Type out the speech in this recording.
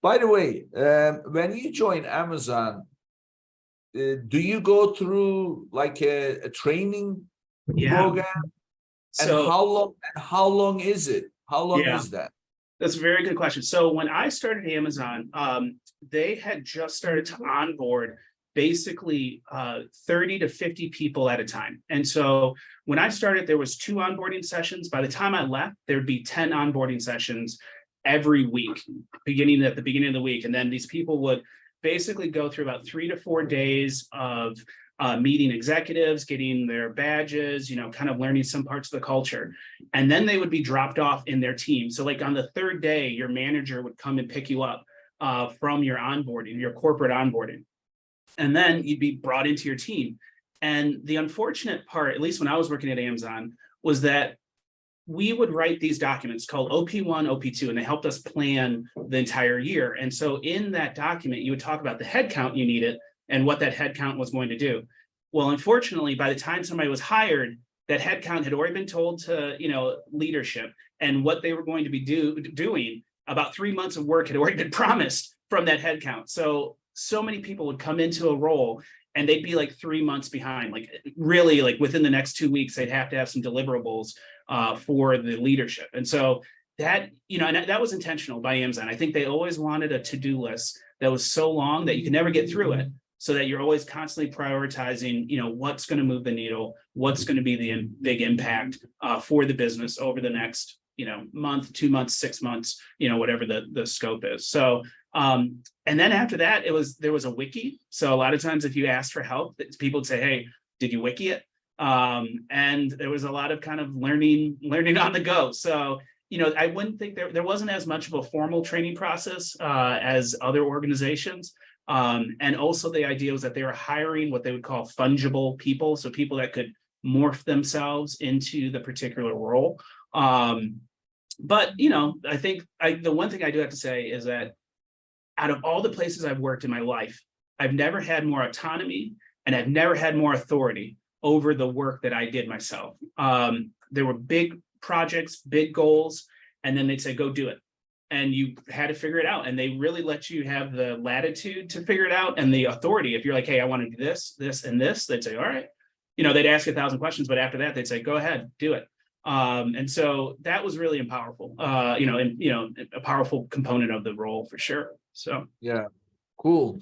By the way, when you join Amazon, do you go through like a training Yeah. program? And So how long is it? How long yeah, is that? that's a very good question. So when I started Amazon, they had just started to onboard basically 30 to 50 people at a time. And so when I started, there was 2 onboarding sessions. By the time I left, there'd be 10 onboarding sessions every week, beginning at the beginning of the week. And then these people would basically go through about 3 to 4 days of meeting executives, getting their badges, kind of learning some parts of the culture. And then they would be dropped off in their team. So like on the third day, your manager would come and pick you up from your onboarding, your corporate onboarding. And then you'd be brought into your team. And the unfortunate part, at least when I was working at Amazon, was that we would write these documents called OP1, OP2, and they helped us plan the entire year. And so in that document, you would talk about the headcount you needed and what that headcount was going to do. Well, unfortunately, by the time somebody was hired, that headcount had already been told to, leadership, and what they were going to be doing. About 3 months of work had already been promised from that headcount. So many people would come into a role and they'd be like 3 months behind, like really like within the next 2 weeks, they'd have to have some deliverables for the leadership. And so that, and that was intentional by Amazon. I think they always wanted a to-do list that was so long that you could never get through it, so that you're always constantly prioritizing, what's going to move the needle, what's going to be the big impact for the business over the next, month, 2 months, 6 months, whatever the scope is. So, and then after that, there was a wiki. So a lot of times if you asked for help, people would say, hey, did you wiki it? And there was a lot of kind of learning on the go. So, I wouldn't think there wasn't as much of a formal training process as other organizations. And also the idea was that they were hiring what they would call fungible people. So people that could morph themselves into the particular role. But, I think the one thing I do have to say is that out of all the places I've worked in my life, I've never had more autonomy and I've never had more authority over the work that I did myself. There were big projects, big goals, and then they'd say, go do it. And you had to figure it out. And they really let you have the latitude to figure it out and the authority. If you're like, hey, I want to do this, this, and this, they'd say, all right. They'd ask you 1,000 questions, but after that, they'd say, go ahead, do it. And so that was really powerful, a powerful component of the role for sure. So Yeah, cool.